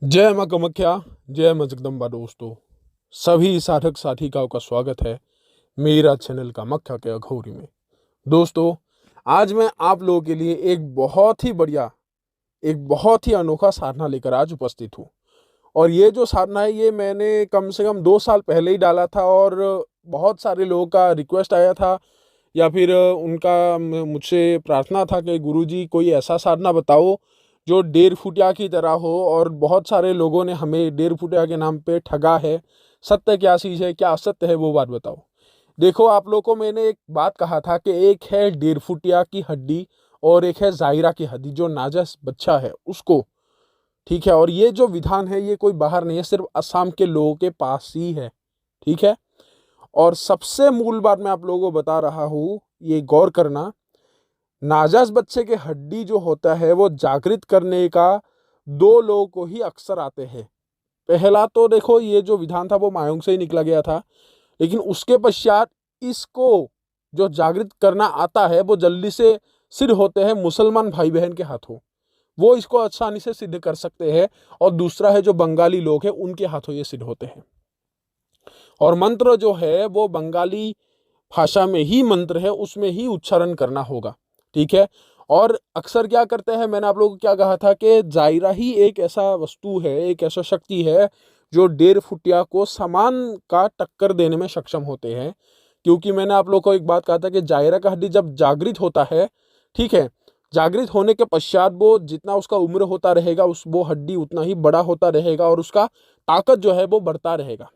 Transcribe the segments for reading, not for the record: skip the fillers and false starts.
जय मां कामाख्या। जय मां जगदम्बा। दोस्तों, सभी साधक साधिकाओं का स्वागत है मेरा चैनल कामाख्या के अघोरी में। दोस्तों, आज मैं आप लोगों के लिए एक बहुत ही बढ़िया, एक बहुत ही अनोखा साधना लेकर आज उपस्थित हूँ। और ये जो साधना है, ये मैंने कम से कम 2 साल पहले ही डाला था और बहुत सारे लोगों का रिक्वेस्ट आया था या फिर उनका मुझसे प्रार्थना था कि गुरुजी कोई ऐसा साधना बताओ जो डेढ़ फुटिया की तरह हो। और बहुत सारे लोगों ने हमें डेढ़ फुटिया के नाम पे ठगा है। सत्य क्या चीज़ है, क्या असत्य है, वो बात बताओ। देखो, आप लोगों को मैंने एक बात कहा था कि एक है डेढ़ फुटिया की हड्डी और एक है जायरा की हड्डी, जो नाजायज बच्चा है उसको। ठीक है, और ये जो विधान है ये कोई बाहर नहीं है, सिर्फ असम के लोगों के पास ही है। ठीक है, और सबसे मूल बात मैं आप लोगों को बता रहा हूँ, ये गौर करना। नाजायज बच्चे के हड्डी जो होता है वो जागृत करने का दो लोगों को ही अक्सर आते हैं। पहला तो देखो, ये जो विधान था वो मायोंग से ही निकला गया था, लेकिन उसके पश्चात इसको जो जागृत करना आता है वो जल्दी से सिद्ध होते हैं मुसलमान भाई बहन के हाथों। वो इसको आसानी से सिद्ध कर सकते हैं। और दूसरा है जो बंगाली लोग हैं, उनके हाथों ये सिद्ध होते हैं। और मंत्र जो है वो बंगाली भाषा में ही मंत्र है, उसमें ही उच्चारण करना होगा। ठीक है, और अक्सर क्या करते हैं, मैंने आप लोगों को क्या कहा था कि जायरा ही एक ऐसा वस्तु है, एक ऐसा शक्ति है जो डेढ़ फुटिया को समान का टक्कर देने में सक्षम होते हैं। क्योंकि मैंने आप लोगों को एक बात कहा था कि जायरा का हड्डी जब जागृत होता है, ठीक है, जागृत होने के पश्चात वो जितना उसका उम्र होता रहेगा उस वो हड्डी उतना ही बड़ा होता रहेगा और उसका ताकत जो है वो बढ़ता रहेगा।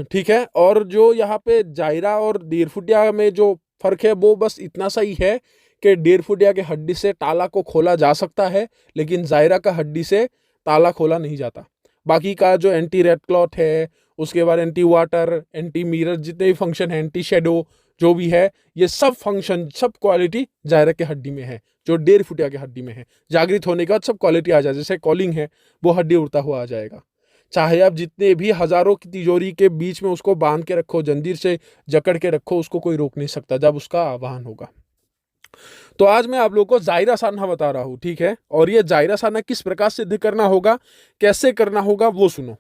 ठीक है, और जो यहाँ पे जायरा और डेढ़ फुटिया में जो फर्क है वो बस इतना सा ही है कि डेढ़ फुटिया के हड्डी से ताला को खोला जा सकता है, लेकिन जायरा का हड्डी से ताला खोला नहीं जाता। बाकी का जो एंटी रेड क्लॉथ है, उसके बाद एंटी वाटर, एंटी मिरर, जितने भी फंक्शन है, एंटी शेडो जो भी है, ये सब फंक्शन, सब क्वालिटी जायरा के हड्डी में है, जो डेढ़ फुटिया के हड्डी में है। जागृत होने के बाद सब क्वालिटी आ जाए, जैसे कॉलिंग है वो हड्डी उड़ता हुआ आ जाएगा। चाहे आप जितने भी हजारों की तिजोरी के बीच में उसको बांध के रखो, जंजीर से जकड़ के रखो, उसको कोई रोक नहीं सकता जब उसका आवाहन होगा। तो आज मैं आप लोगों को जायरा साधना बता रहा हूं। ठीक है, और ये जायरा साधना किस प्रकार सिद्ध करना होगा, कैसे करना होगा, वो सुनो।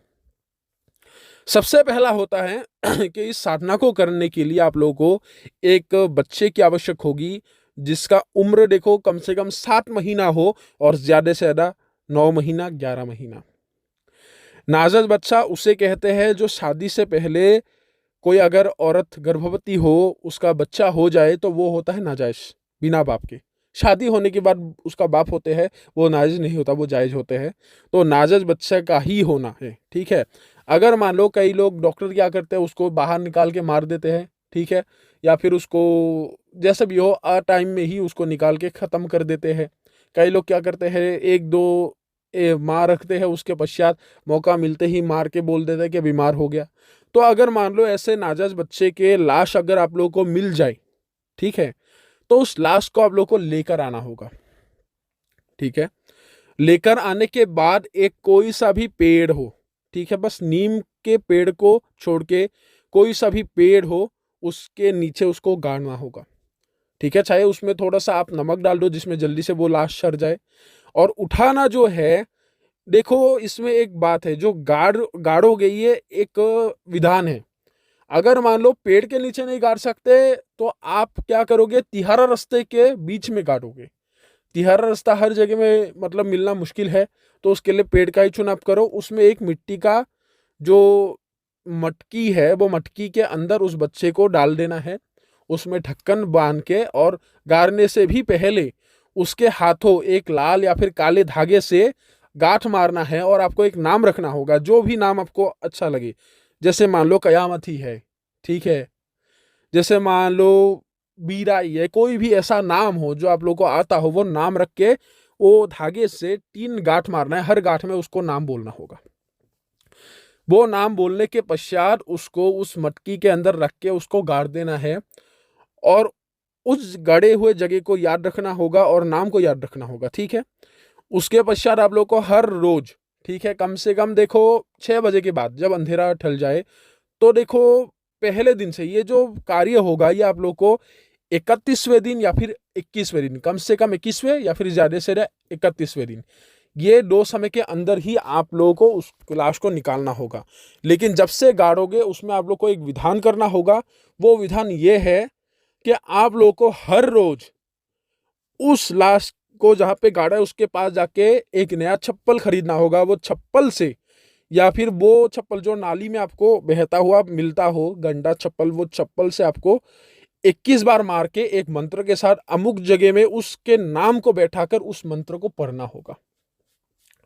सबसे पहला होता है कि इस साधना को करने के लिए आप लोगों को एक बच्चे की आवश्यक होगी जिसका उम्र देखो कम से कम 7 महीना हो और ज्यादा से ज्यादा 9 महीना, 11 महीना। नाजायज बच्चा उसे कहते हैं जो शादी से पहले कोई अगर औरत गर्भवती हो, उसका बच्चा हो जाए तो वो होता है नाजायज, बिना बाप के। शादी होने के बाद उसका बाप होते हैं, वो नाजायज नहीं होता, वो जायज होते हैं। तो नाजायज बच्चे का ही होना है। ठीक है, अगर मान लो कई लोग डॉक्टर क्या करते हैं, उसको बाहर निकाल के मार देते हैं, ठीक है, या फिर उसको जैसे भी हो आ टाइम में ही उसको निकाल के ख़त्म कर देते हैं। कई लोग क्या करते हैं, एक दो मार रखते हैं, उसके पश्चात मौका मिलते ही मार के बोल देते हैं कि बीमार हो गया। तो अगर मान लो ऐसे नाजायज बच्चे के लाश अगर आप लोगों को मिल जाए, ठीक है, तो उस लाश को आप लोगों को लेकर आना होगा। ठीक है, लेकर आने के बाद एक कोई सा भी पेड़ हो, ठीक है, बस नीम के पेड़ को छोड़ के कोई सा भी पेड़ हो, उसके नीचे उसको गाड़ना होगा। ठीक है, चाहे उसमें थोड़ा सा आप नमक डाल दो जिसमें जल्दी से वो लाश सड़ जाए। और उठाना जो है, देखो इसमें एक बात है, जो गाड़ोगे ये एक विधान है। अगर मान लो पेड़ के नीचे नहीं गाड़ सकते तो आप क्या करोगे, तिहारा रास्ते के बीच में गाड़ोगे। तिहारा रास्ता हर जगह में मतलब मिलना मुश्किल है, तो उसके लिए पेड़ का ही चुनाव करो। उसमें एक मिट्टी का जो मटकी है, वो मटकी के अंदर उस बच्चे को डाल देना है, उसमें ढक्कन बांध के, और गाड़ने से भी पहले उसके हाथों एक लाल या फिर काले धागे से गांठ मारना है। और आपको एक नाम रखना होगा, जो भी नाम आपको अच्छा लगे। जैसे मान लो कयामत ही है, ठीक है, जैसे मान लो बीराई है, कोई भी ऐसा नाम हो जो आप लोग को आता हो, वो नाम रख के वो धागे से 3 गांठ मारना है। हर गांठ में उसको नाम बोलना होगा। वो नाम बोलने के पश्चात उसको उस मटकी के अंदर रख के उसको गाड़ देना है। और उस गड़े हुए जगह को याद रखना होगा और नाम को याद रखना होगा। ठीक है, उसके पश्चात आप लोग को हर रोज, ठीक है, कम से कम देखो 6 बजे के बाद जब अंधेरा ठल जाए, तो देखो पहले दिन से ये जो कार्य होगा ये आप लोग को 31वें दिन या फिर 21वें दिन, कम से कम 21वें या फिर ज्यादा से ज्यादा 31वें दिन, ये 2 समय के अंदर ही आप लोगों को उस लाश को निकालना होगा। लेकिन जब से गाड़ोगे उसमें आप लोग को एक विधान करना होगा। वो विधान ये है कि आप लोगों को हर रोज उस लाश को जहाँ पे गाड़ा है उसके पास जाके एक नया चप्पल खरीदना होगा। वो चप्पल से, या फिर वो चप्पल जो नाली में आपको बहता हुआ मिलता हो, गंदा चप्पल, वो चप्पल से आपको 21 बार मार के एक मंत्र के साथ अमुक जगह में उसके नाम को बैठाकर उस मंत्र को पढ़ना होगा।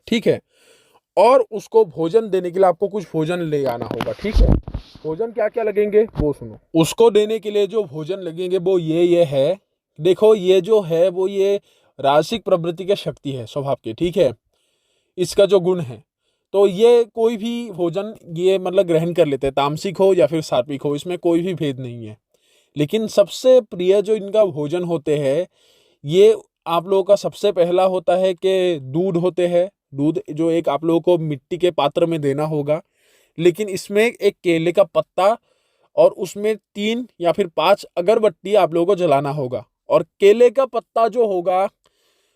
ठीक है। और उसको भोजन देने के लिए आपको कुछ भोजन ले आना होगा। ठीक है। भोजन क्या क्या लगेंगे वो सुनो। उसको देने के लिए जो भोजन लगेंगे वो ये है। देखो ये जो है वो ये रासिक प्रवृत्ति की शक्ति है स्वभाव की। ठीक है। इसका जो गुण है, तो ये कोई भी भोजन ये मतलब ग्रहण कर लेते हैं, तामसिक हो या फिर सात्विक हो, इसमें कोई भी भेद नहीं है। लेकिन सबसे प्रिय जो इनका भोजन होते हैं, ये आप लोगों का सबसे पहला होता है कि दूध होते हैं। दूध जो एक आप लोगों को मिट्टी के पात्र में देना होगा, लेकिन इसमें एक केले का पत्ता और उसमें 3 या फिर 5 अगरबत्ती आप लोगों को जलाना होगा। और केले का पत्ता जो होगा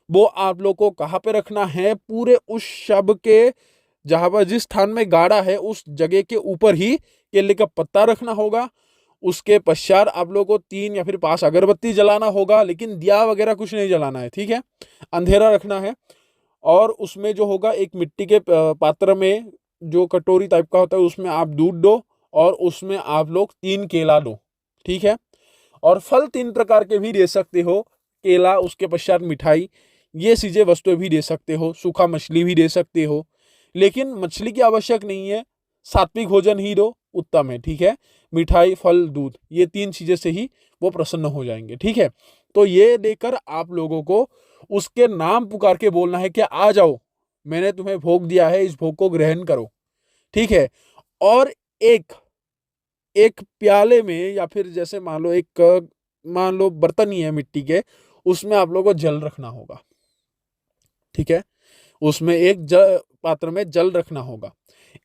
वो आप लोग को कहाँ पे रखना है, पूरे उस शव के जहां पर जिस स्थान में गाड़ा है उस जगह के ऊपर ही केले का पत्ता रखना होगा। उसके पश्चात आप लोग को 3 या फिर 5 अगरबत्ती जलाना होगा, लेकिन दिया वगैरह कुछ नहीं जलाना है। ठीक है। अंधेरा रखना है। और उसमें जो होगा एक मिट्टी के पात्र में, जो कटोरी टाइप का होता है, उसमें आप दूध दो और उसमें आप लोग 3 केला दो। ठीक है। और फल 3 प्रकार के भी दे सकते हो। केला, उसके पश्चात मिठाई, ये चीजें वस्तुएं भी दे सकते हो। सूखा मछली भी दे सकते हो, लेकिन मछली की आवश्यक नहीं है। सात्विक भोजन ही दो, उत्तम है। ठीक है। मिठाई, फल, दूध, ये 3 चीजें से ही वो प्रसन्न हो जाएंगे। ठीक है। तो ये देकर आप लोगों को उसके नाम पुकार के बोलना है कि आ जाओ, मैंने तुम्हें भोग दिया है, इस भोग को ग्रहण करो। ठीक है। और एक एक प्याले में, या फिर जैसे मान लो बर्तन ही है मिट्टी के, उसमें आप लोगों को जल रखना होगा। ठीक है। उसमें एक पात्र में जल रखना होगा।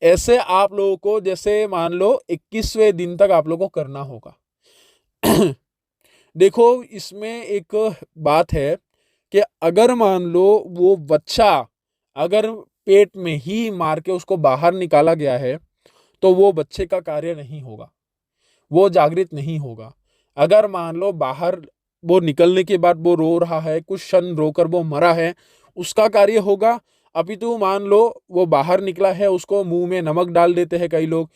ऐसे आप लोगों को जैसे मान लो 21वें दिन तक आप लोगों को करना होगा। देखो इसमें एक बात है कि अगर मान लो वो बच्चा अगर पेट में ही मार के उसको बाहर निकाला गया है, तो वो बच्चे का कार्य नहीं होगा, वो जागृत नहीं होगा। अगर मान लो बाहर वो निकलने के बाद वो रो रहा है, कुछ क्षण रोकर वो मरा है, उसका कार्य होगा। अभी तो मान लो वो बाहर निकला है, उसको मुंह में नमक डाल देते हैं कई लोग,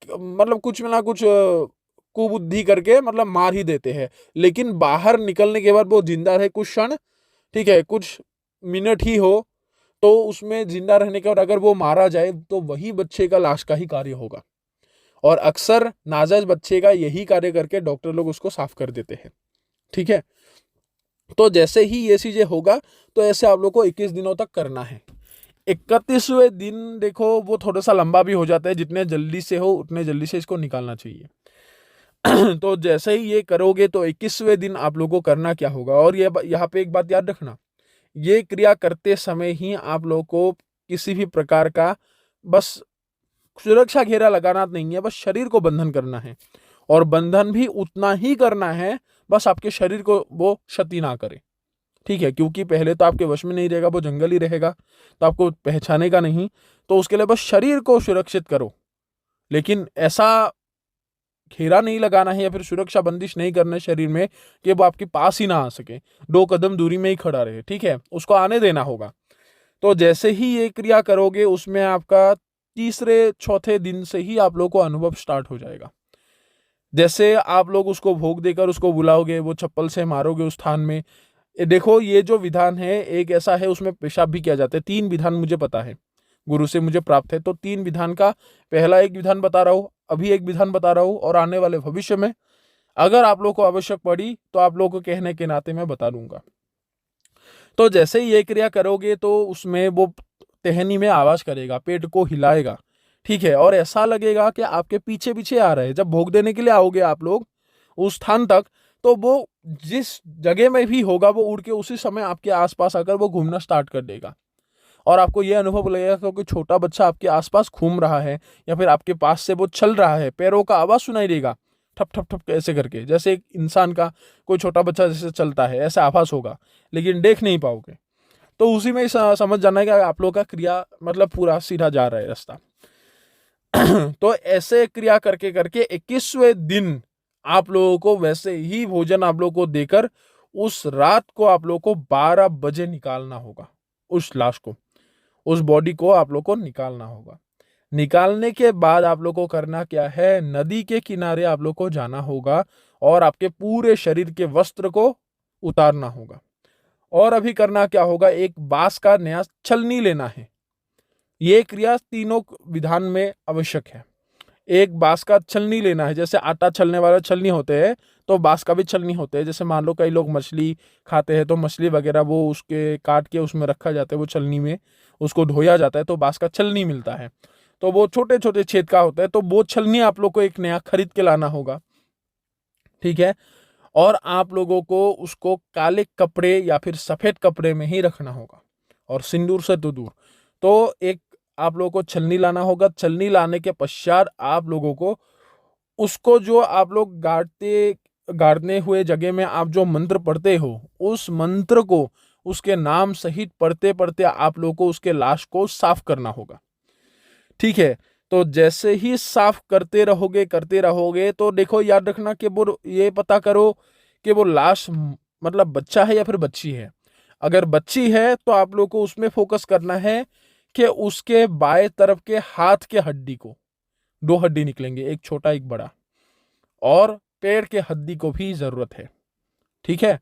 मतलब कुछ ना कुछ कुबुद्धि करके मतलब मार ही देते हैं। लेकिन बाहर निकलने के बाद वो जिंदा रहे कुछ क्षण, ठीक है, कुछ मिनट ही हो, तो उसमें जिंदा रहने के बाद अगर वो मारा जाए तो वही बच्चे का लाश का ही कार्य होगा। और अक्सर नाजायज बच्चे का यही कार्य करके डॉक्टर लोग उसको साफ कर देते हैं। ठीक है। तो जैसे ही ये चीजें होगा, तो ऐसे आप लोग को 21 दिनों तक करना है। 31वें दिन देखो वो थोड़ा सा लंबा भी हो जाता है, जितने जल्दी से हो उतने जल्दी से इसको निकालना चाहिए। तो जैसे ही ये करोगे तो 21वें दिन आप लोगों को करना क्या होगा। और ये यहाँ पे एक बात याद रखना, ये क्रिया करते समय ही आप लोगों को किसी भी प्रकार का बस सुरक्षा घेरा लगाना नहीं है, बस शरीर को बंधन करना है। और बंधन भी उतना ही करना है, बस आपके शरीर को वो क्षति ना करे। ठीक है। क्योंकि पहले तो आपके वश में नहीं रहेगा, वो जंगल ही रहेगा, तो आपको पहचानेगा नहीं। तो उसके लिए बस शरीर को सुरक्षित करो, लेकिन ऐसा घेरा नहीं लगाना है या फिर सुरक्षा बंदिश नहीं करना है शरीर में कि वो आपके पास ही ना आ सके, 2 कदम दूरी में ही खड़ा रहे। ठीक है। उसको आने देना होगा। तो जैसे ही ये क्रिया करोगे, उसमें आपका 3-4 दिन से ही आप लोग को अनुभव स्टार्ट हो जाएगा। जैसे आप लोग उसको भोग देकर उसको बुलाओगे, वो चप्पल से मारोगे उस स्थान में। देखो ये जो विधान है एक ऐसा है, उसमें पेशाब भी किया जाता है। 3 विधान मुझे पता है, गुरु से मुझे प्राप्त है। तो 3 विधान का पहला एक विधान बता रहा हूँ, अभी एक विधान बता रहा हूँ, और आने वाले भविष्य में अगर आप लोग को आवश्यक पड़ी तो आप लोग को कहने के नाते मैं बता दूंगा। तो जैसे ही ये क्रिया करोगे तो उसमें वो टहनी में आवाज करेगा, पेट को हिलाएगा। ठीक है। और ऐसा लगेगा कि आपके पीछे पीछे आ रहे हैं। जब भोग देने के लिए आओगे आप लोग उस स्थान तक, तो वो जिस जगह में भी होगा वो उड़ के उसी समय आपके आसपास आकर वो घूमना स्टार्ट कर देगा। और आपको ये अनुभव लगेगा क्योंकि छोटा बच्चा आपके आसपास घूम रहा है, या फिर आपके पास से वो चल रहा है, पैरों का आवाज सुनाई देगा, ठप ठप ठप ऐसे करके, जैसे एक इंसान का कोई छोटा बच्चा जैसे चलता है ऐसा आभास होगा, लेकिन देख नहीं पाओगे। तो उसी में ही समझ जाना है कि आप लोग का क्रिया मतलब पूरा सीधा जा रहा है रास्ता। तो ऐसे क्रिया करके करके 21वें दिन आप लोगों को वैसे ही भोजन आप लोगों को देकर उस रात को आप लोगों को 12 बजे निकालना होगा। उस लाश को, उस बॉडी को आप लोग को निकालना होगा। निकालने के बाद आप लोग को करना क्या है, नदी के किनारे आप लोग को जाना होगा और आपके पूरे शरीर के वस्त्र को उतारना होगा। और अभी करना क्या होगा, एक बांस का नया छलनी लेना है। ये क्रिया तीनों विधान में आवश्यक है। एक बांस का छलनी लेना है, जैसे आटा छलने वाला छलनी होते हैं तो बांस का भी छलनी होते हैं। जैसे मान लो कई लोग मछली खाते हैं तो मछली वगैरह वो उसके काट के उसमें रखा जाता है, वो छलनी में उसको धोया जाता है तो बांस का छलनी मिलता है। तो वो छोटे छोटे छेद का होता है, तो वो छलनी आप लोग को एक नया खरीद के लाना होगा, ठीक है। और आप लोगों को उसको काले कपड़े या फिर सफेद कपड़े में ही रखना होगा और सिंदूर से तो दूर। तो एक आप लोगों को छलनी लाना होगा। छलनी लाने के पश्चात आप लोगों को उसको जो आप लोग गाड़ने हुए जगह में आप जो मंत्र पढ़ते हो, उस मंत्र को उसके नाम सहित पढ़ते पढ़ते आप लोगों को उसके लाश को साफ करना होगा, ठीक है। तो जैसे ही साफ करते रहोगे तो देखो, याद रखना कि वो ये पता करो कि वो लाश मतलब बच्चा है या फिर बच्ची है। अगर बच्ची है तो आप लोग को उसमें फोकस करना है कि उसके बाएं तरफ के हाथ के हड्डी को, 2 हड्डी निकलेंगे, एक छोटा एक बड़ा, और पैर के हड्डी को भी जरूरत है, ठीक है।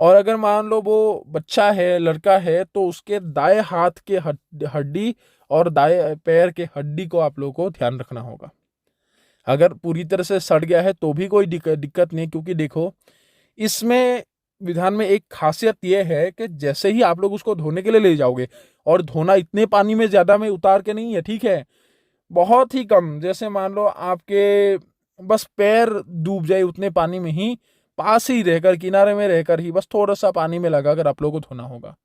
और अगर मान लो वो बच्चा है, लड़का है, तो उसके दाएं हाथ के हड्डी और दाएं पैर के हड्डी को आप लोगों को ध्यान रखना होगा। अगर पूरी तरह से सड़ गया है तो भी कोई दिक्कत नहीं, क्योंकि देखो इसमें विधान में एक खासियत यह है कि जैसे ही आप लोग उसको धोने के लिए ले जाओगे, और धोना इतने पानी में ज्यादा में उतार के नहीं है, ठीक है, बहुत ही कम, जैसे मान लो आपके बस पैर डूब जाए उतने पानी में ही, पास ही रहकर किनारे में रहकर ही बस थोड़ा सा पानी में लगाकर आप लोग को धोना होगा।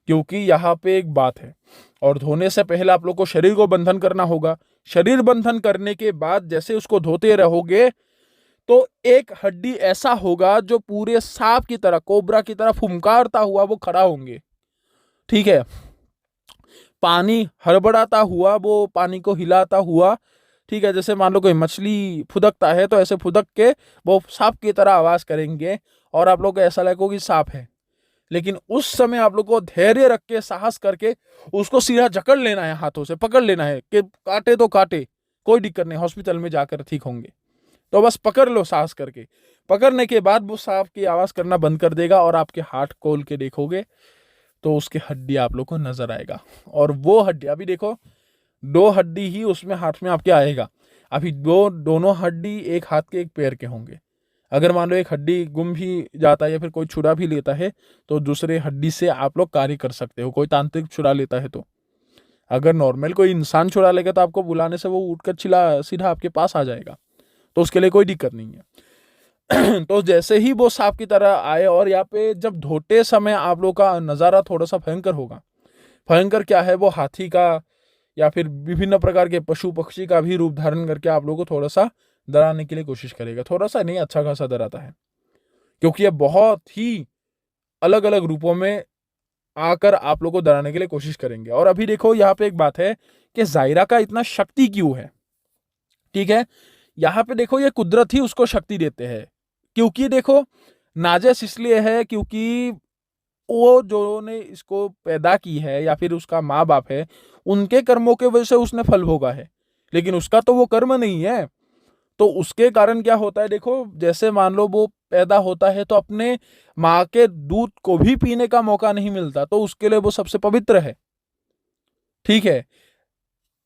क्योंकि यहाँ पे एक बात है, और धोने से पहले आप लोग को शरीर को बंधन करना होगा। शरीर बंधन करने के बाद जैसे उसको धोते रहोगे तो एक हड्डी ऐसा होगा जो पूरे सांप की तरह, कोबरा की तरह फुमकारता हुआ वो खड़ा होंगे, ठीक है। पानी हड़बड़ाता हुआ, वो पानी को हिलाता हुआ, ठीक है। जैसे मान लो कोई मछली फुदकता है तो ऐसे फुदक के वो सांप की तरह आवाज करेंगे और आप लोग को ऐसा लगेगा कि सांप है। लेकिन उस समय आप लोग को धैर्य रख के, साहस करके उसको सीधा जकड़ लेना है, हाथों से पकड़ लेना है कि काटे तो काटे, कोई दिक्कत नहीं, हॉस्पिटल में जाकर ठीक होंगे। तो बस पकड़ लो साहस करके। पकड़ने के बाद वो सांप की आवाज करना बंद कर देगा और आपके हाथ खोल के देखोगे तो उसके हड्डी आप लोग को नजर आएगा। और वो हड्डी, अभी देखो 2 हड्डी ही उसमें हाथ में आपके आएगा। अभी दोनों हड्डी एक हाथ के एक पैर के होंगे। अगर मान लो एक हड्डी गुम भी जाता है या फिर कोई छुड़ा भी लेता है तो दूसरे हड्डी से आप लोग कार्य कर सकते हो। कोई तांत्रिक छुड़ा लेता है तो, अगर नॉर्मल कोई इंसान छुड़ा लेगा तो आपको बुलाने से वो उठकर सीधा आपके पास आ जाएगा, तो उसके लिए कोई दिक्कत नहीं है। तो जैसे ही वो सांप की तरह आए, और यहाँ पे जब धोते समय आप लोग का नज़ारा थोड़ा सा भयंकर होगा। भयंकर क्या है, वो हाथी का या फिर विभिन्न प्रकार के पशु पक्षी का भी रूप धारण करके आप लोगों को थोड़ा सा डराने के लिए कोशिश करेगा। थोड़ा सा नहीं, अच्छा खासा डराता है, क्योंकि ये बहुत ही अलग अलग रूपों में आकर आप लोगों को डराने के लिए कोशिश करेंगे। और अभी देखो यहाँ पे एक बात है कि जायरा का इतना शक्ति क्यों है, ठीक है। यहाँ पे देखो ये कुदरत ही उसको शक्ति देते हैं। क्योंकि देखो नाजिश इसलिए है क्योंकि वो जो ने इसको पैदा की है या फिर उसका माँ बाप है, उनके कर्मों के वजह से उसने फल भोगा है, लेकिन उसका तो वो कर्म नहीं है। तो उसके कारण क्या होता है, देखो जैसे मान लो वो पैदा होता है तो अपने माँ के दूध को भी पीने का मौका नहीं मिलता, तो उसके लिए वो सबसे पवित्र है, ठीक है।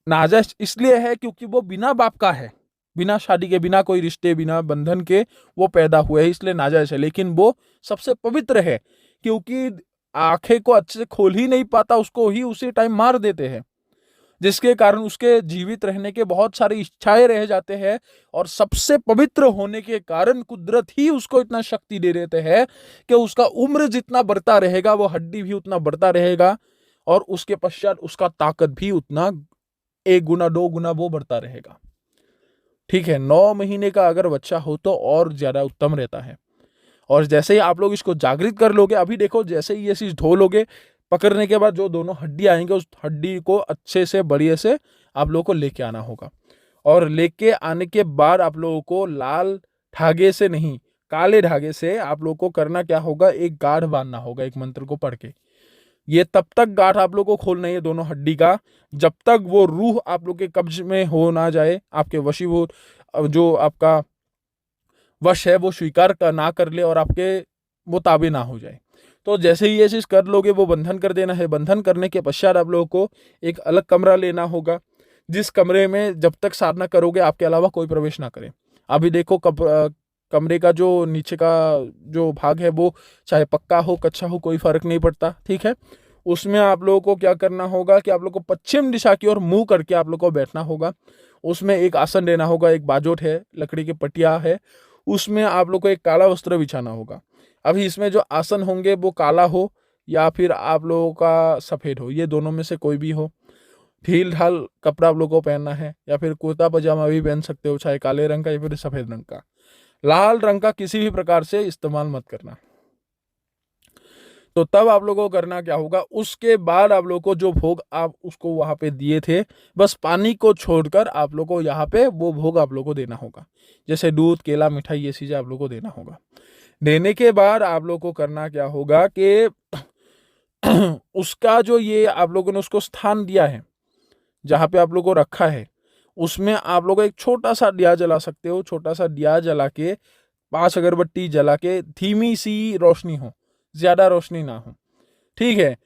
नाजायज इसलिए है क्योंकि वो बिना बाप का है, बिना शादी के, बिना कोई रिश्ते, बिना बंधन के वो पैदा हुए है, इसलिए नाजायज है। लेकिन वो सबसे पवित्र है क्योंकि आंखें को अच्छे से खोल ही नहीं पाता, उसको ही उसी टाइम मार देते हैं, जिसके कारण उसके जीवित रहने के बहुत सारी इच्छाएं रह जाते हैं। और सबसे पवित्र होने के कारण कुदरत ही उसको इतना शक्ति दे देते हैं कि उसका उम्र जितना बढ़ता रहेगा वो हड्डी भी उतना बढ़ता रहेगा, और उसके पश्चात उसका ताकत भी उतना 1 गुना 2 गुना वो बढ़ता रहेगा, ठीक है। 9 महीने का अगर बच्चा हो तो और ज्यादा उत्तम रहता है। और जैसे ही आप लोग इसको जागृत कर लोगे, अभी देखो जैसे ही ये चीज धो लोगे पकड़ने के बाद जो दोनों हड्डी आएंगे उस हड्डी को अच्छे से बढ़िया से आप लोगों को लेके आना होगा। और लेके आने के बाद आप लोगों को लाल धागे से नहीं, काले धागे से आप लोगों को करना क्या होगा, एक गांठ बांधना होगा एक मंत्र को पढ़ के। ये तब तक गांठ आप लोगों को खोलना है दोनों हड्डी का, जब तक वो रूह आप लोग के कब्ज में हो ना जाए, आपके वशीभूत जो आपका वश है वो स्वीकार ना कर ले और आपके वो ताबे ना हो जाए। तो जैसे ही ये चीज कर लोगे वो बंधन कर देना है। बंधन करने के पश्चात आप लोगों को एक अलग कमरा लेना होगा, जिस कमरे में जब तक साधना करोगे आपके अलावा कोई प्रवेश ना करे। अभी देखो कमरे का जो नीचे का जो भाग है वो चाहे पक्का हो कच्चा हो कोई फर्क नहीं पड़ता, ठीक है। उसमें आप लोगों को क्या करना होगा कि आप लोग को पश्चिम दिशा की ओर मुंह करके आप लोग को बैठना होगा। उसमें एक आसन लेना होगा, एक बाजोट है, लकड़ी की पटिया है, उसमें आप लोग को एक काला वस्त्र बिछाना होगा। अभी इसमें जो आसन होंगे वो काला हो या फिर आप लोगों का सफेद हो, ये दोनों में से कोई भी हो। ढील ढाल कपड़ा आप लोग को पहनना है, या फिर कुर्ता पजामा भी पहन सकते हो, चाहे काले रंग का या फिर सफेद रंग का। लाल रंग का किसी भी प्रकार से इस्तेमाल मत करना। तो तब आप लोगों को करना क्या होगा, उसके बाद आप लोगों को जो भोग आप उसको वहां पे दिए थे, बस पानी को छोड़कर आप लोगों को यहाँ पे वो भोग आप लोगों को देना होगा। जैसे दूध, केला, मिठाई, ये चीजें आप लोगों को देना होगा। देने के बाद आप लोगों को करना क्या होगा कि उसका जो ये आप लोगों ने उसको स्थान दिया है जहां पे आप लोगों को रखा है, उसमें आप लोग एक छोटा सा दिया जला सकते हो। छोटा सा दिया जला के 5 अगरबत्ती जला के, धीमी सी रोशनी हो, ज्यादा रोशनी ना हो, ठीक है।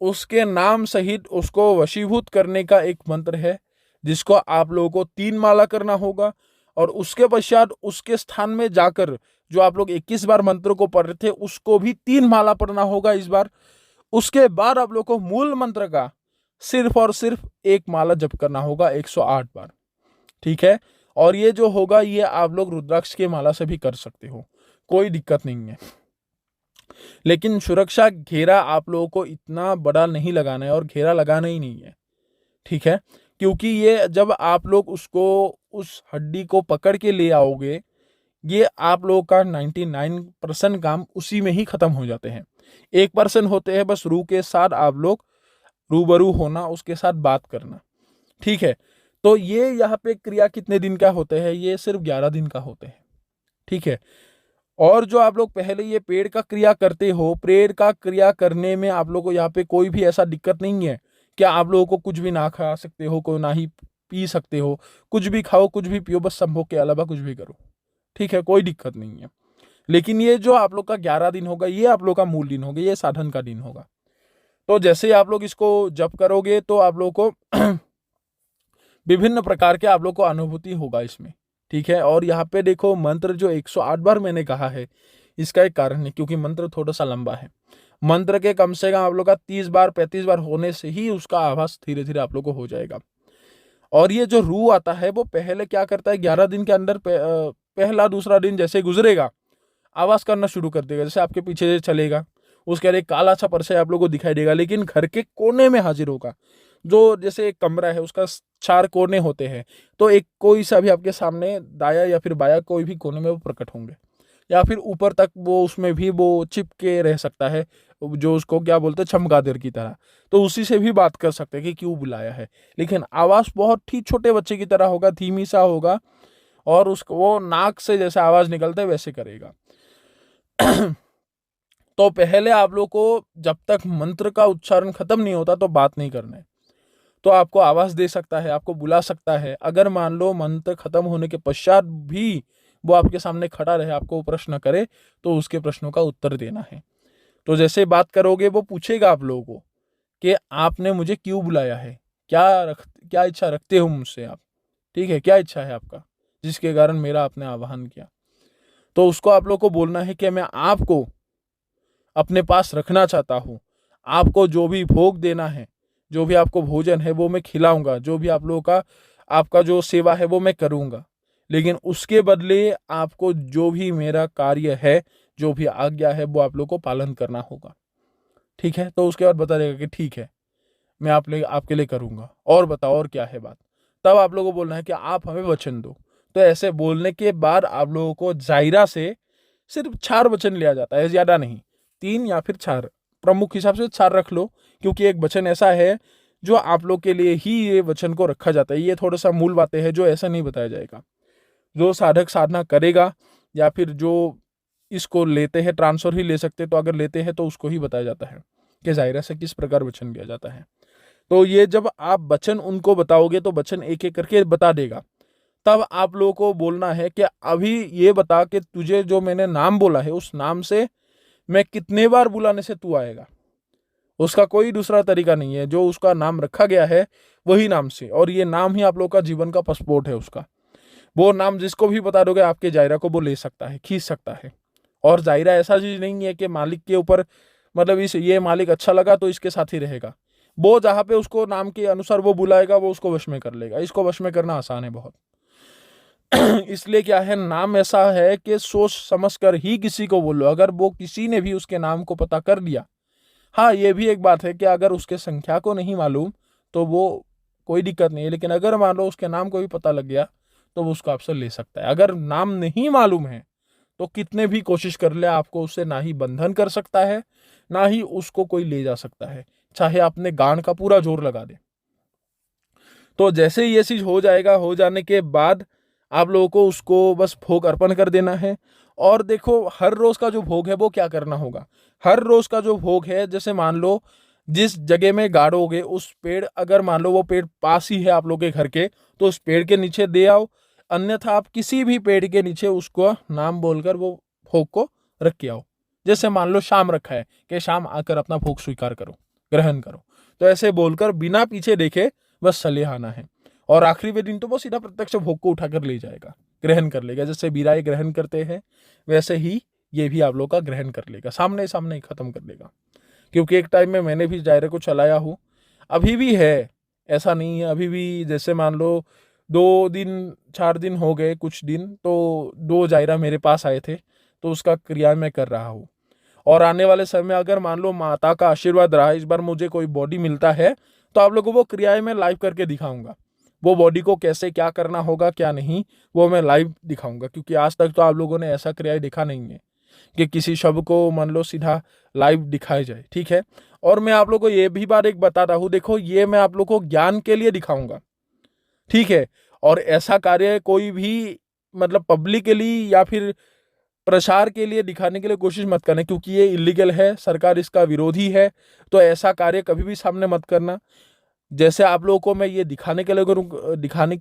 उसके नाम सहित उसको वशीभूत करने का एक मंत्र है जिसको आप लोगों को 3 माला करना होगा। और उसके पश्चात उसके स्थान में जाकर जो आप लोग 21 बार मंत्र को पढ़ रहे थे उसको भी 3 माला पढ़ना होगा इस बार। उसके बाद आप लोग को मूल मंत्र का सिर्फ और सिर्फ 1 माला जप करना होगा 108 बार, ठीक है। और ये जो होगा ये आप लोग रुद्राक्ष की माला से भी कर सकते हो, कोई दिक्कत नहीं है। लेकिन सुरक्षा घेरा आप लोगों को इतना बड़ा नहीं लगाना है और घेरा लगाना ही नहीं है, ठीक है। क्योंकि ये जब आप लोग उसको उस हड्डी को पकड़ के ले आओगे, ये आप लोगों का 99% काम उसी में ही खत्म हो जाते हैं। 1% होते हैं बस रूह के साथ आप लोग रूबरू होना, उसके साथ बात करना, ठीक है। तो ये यहाँ पे क्रिया कितने दिन का होते हैं, ये सिर्फ 11 दिन का होते हैं, ठीक है। और जो आप लोग पहले ये पेड़ का क्रिया करते हो, पेड़ का क्रिया करने में आप लोग को यहाँ पे कोई भी ऐसा दिक्कत नहीं है कि आप लोगों को कुछ भी ना खा सकते हो, कोई ना ही पी सकते हो, कुछ भी खाओ कुछ भी पियो, बस संभोग के अलावा कुछ भी करो, ठीक है, कोई दिक्कत नहीं है। लेकिन ये जो आप लोग का 11 दिन होगा ये आप लोग का मूल दिन होगा, ये साधन का दिन होगा। तो जैसे आप लोग इसको जप करोगे तो आप लोग को विभिन्न प्रकार के आप लोग को अनुभूति होगा इसमें, ठीक है। और यहाँ पे देखो मंत्र जो 108 बार मैंने कहा है इसका एक कारण है, क्योंकि मंत्र थोड़ा सा लंबा है। मंत्र के कम से कम आप लोग का 30 बार 35 बार होने से ही उसका आभास धीरे धीरे आप लोग को हो जाएगा। और ये जो रूह आता है वो पहले क्या करता है, 11 दिन के अंदर पहला दूसरा दिन जैसे गुजरेगा आवाज करना शुरू कर देगा, जैसे आपके पीछे चलेगा, उसके बाद एक काला सा परछाई आप लोगों को दिखाई देगा, लेकिन घर के कोने में हाजिर होगा। जो जैसे एक कमरा है उसका 4 कोने होते हैं, तो एक कोई सा भी आपके सामने दाया या फिर बाया कोई भी कोने में वो प्रकट होंगे, या फिर ऊपर तक वो उसमें भी वो चिपके रह सकता है, जो उसको क्या बोलते हैं चमगादड़ की तरह। तो उसी से भी बात कर सकते हैं कि क्यों बुलाया है, लेकिन आवाज बहुत ही छोटे बच्चे की तरह होगा, धीमी सा होगा, और उसको वो नाक से जैसे आवाज निकलता है वैसे करेगा। तो पहले आप लोग को जब तक मंत्र का उच्चारण खत्म नहीं होता तो बात नहीं करना है। तो आपको आवाज दे सकता है, आपको बुला सकता है। अगर मान लो मंत्र खत्म होने के पश्चात भी वो आपके सामने खड़ा रहे, आपको प्रश्न करे, तो उसके प्रश्नों का उत्तर देना है। तो जैसे बात करोगे वो पूछेगा आप लोगों को कि आपने मुझे क्यों बुलाया है, क्या इच्छा रखते हो मुझसे आप, ठीक है, क्या इच्छा है आपका जिसके कारण मेरा आपने आह्वान किया। तो उसको आप लोग को बोलना है कि मैं आपको अपने पास रखना चाहता हूँ, आपको जो भी भोग देना है, जो भी आपको भोजन है वो मैं खिलाऊंगा, जो भी आप लोगों का आपका जो सेवा है वो मैं करूंगा, लेकिन उसके बदले आपको जो भी मेरा कार्य है, जो भी आज्ञा है वो आप लोग को पालन करना होगा, ठीक है। तो उसके बाद बता देगा कि ठीक है मैं आपके लिए करूंगा, और बताओ और क्या है बात। तब आप लोगों को बोलना है कि आप हमें वचन दो। तो ऐसे बोलने के बाद आप लोगों को जायरा से सिर्फ 4 वचन लिया जाता है, ज्यादा नहीं, 3 या फिर 4, प्रमुख हिसाब से 4 रख लो, क्योंकि एक वचन ऐसा है जो आप लोग के लिए ही ये वचन को रखा जाता है। ये थोड़ा सा मूल बातें हैं जो ऐसा नहीं बताया जाएगा। जो साधक साधना करेगा या फिर जो इसको लेते हैं, ट्रांसफर ही ले सकते, तो अगर लेते हैं तो उसको ही बताया जाता है कि जायरा से किस प्रकार वचन दिया जाता है। तो ये जब आप वचन उनको बताओगे तो वचन एक एक करके बता देगा। तब आप लोगों को बोलना है कि अभी ये बता कि तुझे जो मैंने नाम बोला है उस नाम से मैं कितने बार बुलाने से तू आएगा। उसका कोई दूसरा तरीका नहीं है, जो उसका नाम रखा गया है वही नाम से, और ये नाम ही आप लोग का जीवन का पासपोर्ट है उसका। वो नाम जिसको भी बता दोगे आपके जायरा को वो ले सकता है, खींच सकता है। और जायरा ऐसा चीज नहीं है कि मालिक के ऊपर, मतलब इस ये मालिक अच्छा लगा तो इसके साथ ही रहेगा। वो जहाँ पे उसको नाम के अनुसार वो बुलाएगा वो उसको वश में कर लेगा। इसको वश में करना आसान है बहुत। इसलिए क्या है, नाम ऐसा है कि सोच समझ कर ही किसी को बोलो। अगर वो किसी ने भी उसके नाम को पता कर लिया, हाँ ये भी एक बात है कि अगर उसके संख्या को नहीं मालूम तो वो कोई दिक्कत नहीं है, लेकिन अगर मान लो उसके नाम को भी पता लग गया तो वो उसको आपसे ले सकता है। अगर नाम नहीं मालूम है तो कितने भी कोशिश कर ले आपको उससे ना ही बंधन कर सकता है, ना ही उसको कोई ले जा सकता है, चाहे आपने गांड का पूरा जोर लगा दे। तो जैसे ये चीज हो जाएगा, हो जाने के बाद आप लोगों को उसको बस भोग अर्पण कर देना है। और देखो हर रोज का जो भोग है वो क्या करना होगा। हर रोज का जो भोग है, जैसे मान लो जिस जगह में गाड़ोगे उस पेड़, अगर मान लो वो पेड़ पास ही है आप लोग के घर के, तो उस पेड़ के नीचे दे आओ। अन्यथा आप किसी भी पेड़ के नीचे उसको नाम बोलकर वो भोग को रख के आओ। जैसे मान लो शाम रखा है कि शाम आकर अपना भोग स्वीकार करो, ग्रहण करो, तो ऐसे बोलकर बिना पीछे देखे बस चले आना है। और आखिरी दिन तो वो सीधा प्रत्यक्ष भोग को उठाकर ले जाएगा, ग्रहण कर लेगा। जैसे बीराई ग्रहण करते हैं वैसे ही ये भी आप लोग का ग्रहण कर लेगा, सामने सामने ही खत्म कर लेगा। क्योंकि एक टाइम में मैंने भी जायरे को चलाया हूँ, अभी भी है, ऐसा नहीं है। अभी भी जैसे मान लो 2 दिन 4 दिन हो गए, कुछ दिन तो 2 जायरा मेरे पास आए थे, तो उसका क्रिया मैं कर रहा हूँ। और आने वाले समय में अगर मान लो माता का आशीर्वाद रहा, इस बार मुझे कोई बॉडी मिलता है तो आप लोगों को वो क्रियाएं मैं लाइव करके दिखाऊंगा। वो बॉडी को कैसे क्या करना होगा क्या नहीं, वो मैं लाइव दिखाऊंगा। क्योंकि आज तक तो आप लोगों ने ऐसा क्रियाएं देखा नहीं है कि किसी शब्द को मान लो सीधा लाइव दिखाया जाए, ठीक है। और मैं आप लोग को ये भी बात एक बताता हूँ, देखो ये मैं आप लोग को ज्ञान के लिए दिखाऊंगा, ठीक है। और ऐसा कार्य कोई भी मतलब पब्लिकली या फिर प्रसार के लिए दिखाने के लिए कोशिश मत करना, क्योंकि ये इलीगल है, सरकार इसका विरोधी है। तो ऐसा कार्य कभी भी सामने मत करना। जैसे आप लोगों को मैं ये दिखाने के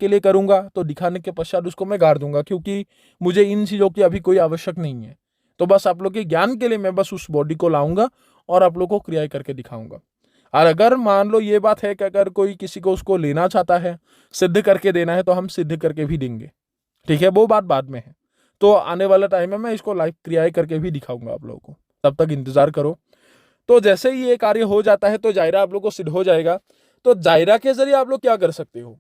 लिए करूंगा तो दिखाने के पश्चात उसको मैं गाड़ दूंगा, क्योंकि मुझे इन चीज़ों की अभी कोई आवश्यक नहीं है। तो बस आप लोग के ज्ञान के लिए मैं बस उस बॉडी को लाऊंगा और आप लोग को क्रिया करके दिखाऊंगा। और अगर मान लो ये बात है कि अगर कोई किसी को उसको लेना चाहता है, सिद्ध करके देना है, तो हम सिद्ध करके भी देंगे, ठीक है। वो बात बाद में है। तो आने वाला टाइम में मैं इसको लाइव क्रियाएं करके भी दिखाऊंगा आप लोगों को, तब तक इंतजार करो। तो जैसे ही ये कार्य हो जाता है तो जायरा आप लोग को सिद्ध हो जाएगा। तो जायरा के जरिए आप लोग क्या कर सकते हो।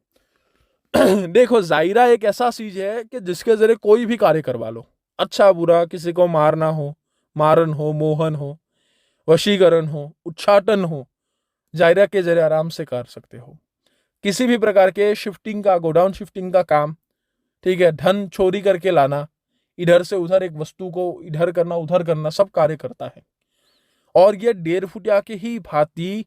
देखो जायरा एक ऐसा चीज है कि जिसके जरिए कोई भी कार्य करवा लो, अच्छा बुरा, किसी को मारना हो, मारन हो, मोहन हो, वशीकरण हो, उच्चाटन हो, जायरा के जरिए आराम से कर सकते हो। किसी भी प्रकार के शिफ्टिंग का, गोडाउन शिफ्टिंग का काम, ठीक है, धन चोरी करके लाना, इधर से उधर एक वस्तु को इधर करना उधर करना, सब कार्य करता है। और ये 1.5 फुटिया के ही भांति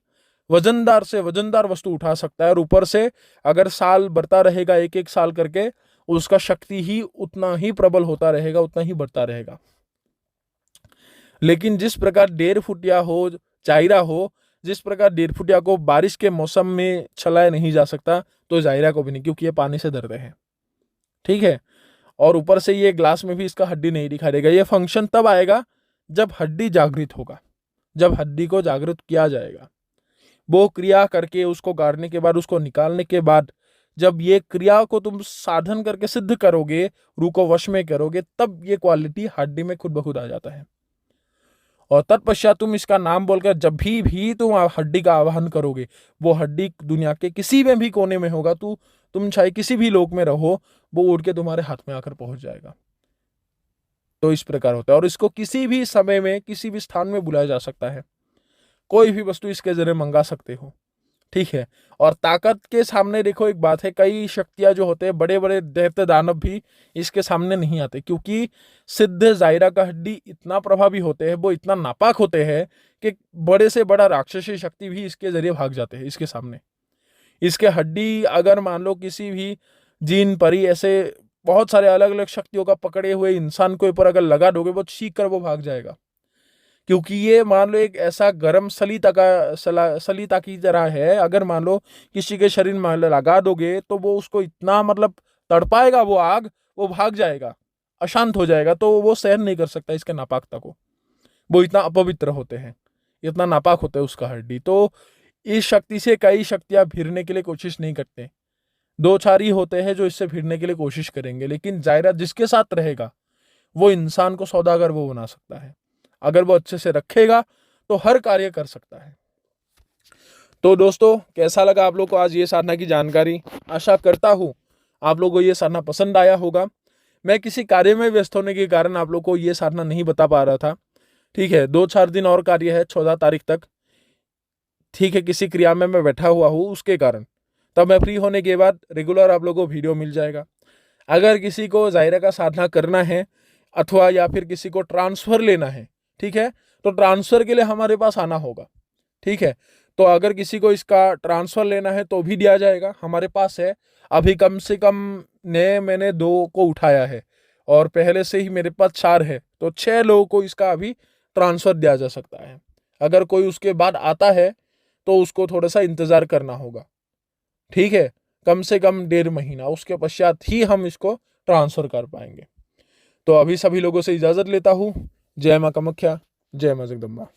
वजनदार से वजनदार वस्तु उठा सकता है। और ऊपर से अगर साल बढ़ता रहेगा, एक एक साल करके, उसका शक्ति ही उतना ही प्रबल होता रहेगा, उतना ही बढ़ता रहेगा। लेकिन जिस प्रकार 1.5 फुटिया हो, जायरा हो, जिस प्रकार 1.5 फुटिया को बारिश के मौसम में चलाया नहीं जा सकता, तो जायरा को भी नहीं, क्योंकि ये पानी से डरते हैं, ठीक है। और ऊपर से ये ग्लास में भी इसका हड्डी नहीं दिखाई देगा। ये फंक्शन तब आएगा जब हड्डी जागृत होगा, जब हड्डी को जागृत किया जाएगा। वो क्रिया करके उसको गाड़ने के बाद, उसको निकालने के बाद, जब ये क्रिया को तुम साधन करके सिद्ध करोगे, रूह को वश में करोगे, तब ये क्वालिटी हड्डी में खुद ब खुद आ जाता है। और तत्पश्चात तुम इसका नाम बोलकर जब भी तुम हड्डी का आवाहन करोगे, वो हड्डी दुनिया के किसी में भी कोने में होगा, तुम चाहे किसी भी लोक में रहो, वो उड़ के तुम्हारे हाथ में आकर पहुंच जाएगा। तो इस प्रकार होता है। और इसको किसी भी समय में किसी भी स्थान में बुलाया जा सकता है। कोई भी वस्तु इसके जरिए मंगा सकते हो, ठीक है। और ताकत के सामने देखो एक बात है, कई शक्तियां जो होते हैं, बड़े बड़े दैत्य दानव भी इसके सामने नहीं आते, क्योंकि सिद्ध जायरा का हड्डी इतना प्रभावी होते हैं, वो इतना नापाक होते हैं कि बड़े से बड़ा राक्षसी शक्ति भी इसके जरिए भाग जाते हैं इसके सामने। इसके हड्डी अगर मान लो किसी भी जीन परी ऐसे बहुत सारे अलग अलग शक्तियों का पकड़े हुए इंसान के ऊपर अगर लगा दोगे, वो चीख कर वो भाग जाएगा, क्योंकि ये मान लो एक ऐसा गर्म सलीता की तरह है। अगर मान लो किसी के शरीर में लगा दोगे तो वो उसको इतना मतलब तड़पाएगा, वो आग, वो भाग जाएगा, अशांत हो जाएगा, तो वो सहन नहीं कर सकता इसके नापाकता को। वो इतना अपवित्र होते हैं, इतना नापाक होता है उसका हड्डी। तो इस शक्ति से कई शक्तियां भिड़ने के लिए कोशिश नहीं करते, दो चार ही होते हैं जो इससे भिड़ने के लिए कोशिश करेंगे। लेकिन जायरा जिसके साथ रहेगा वो इंसान को सौदागर वो बना सकता है, अगर वो अच्छे से रखेगा तो हर कार्य कर सकता है। तो दोस्तों, कैसा लगा आप लोग को आज ये साधना की जानकारी? आशा करता हूं आप लोगों को ये साधना पसंद आया होगा। मैं किसी कार्य में व्यस्त होने के कारण आप लोग को ये साधना नहीं बता पा रहा था, ठीक है। 2-4 दिन और कार्य है 14 तारीख तक, ठीक है। किसी क्रिया में मैं बैठा हुआ हूँ उसके कारण, तब मैं फ्री होने के बाद रेगुलर आप लोगों को वीडियो मिल जाएगा। अगर किसी को जायरा का साधना करना है अथवा या फिर किसी को ट्रांसफर लेना है, ठीक है, तो ट्रांसफर के लिए हमारे पास आना होगा, ठीक है। तो अगर किसी को इसका ट्रांसफर लेना है तो भी दिया जाएगा, हमारे पास है। अभी कम से कम नए मैंने 2 को उठाया है और पहले से ही मेरे पास 4 है, तो 6 लोगों को इसका अभी ट्रांसफर दिया जा सकता है। अगर कोई उसके बाद आता है तो उसको थोड़ा सा इंतजार करना होगा, ठीक है, कम से कम 1.5 महीना, उसके पश्चात ही हम इसको ट्रांसफर कर पाएंगे। तो अभी सभी लोगों से इजाजत लेता हूँ। जय मां कामाख्या, जय मां जगदम्बा।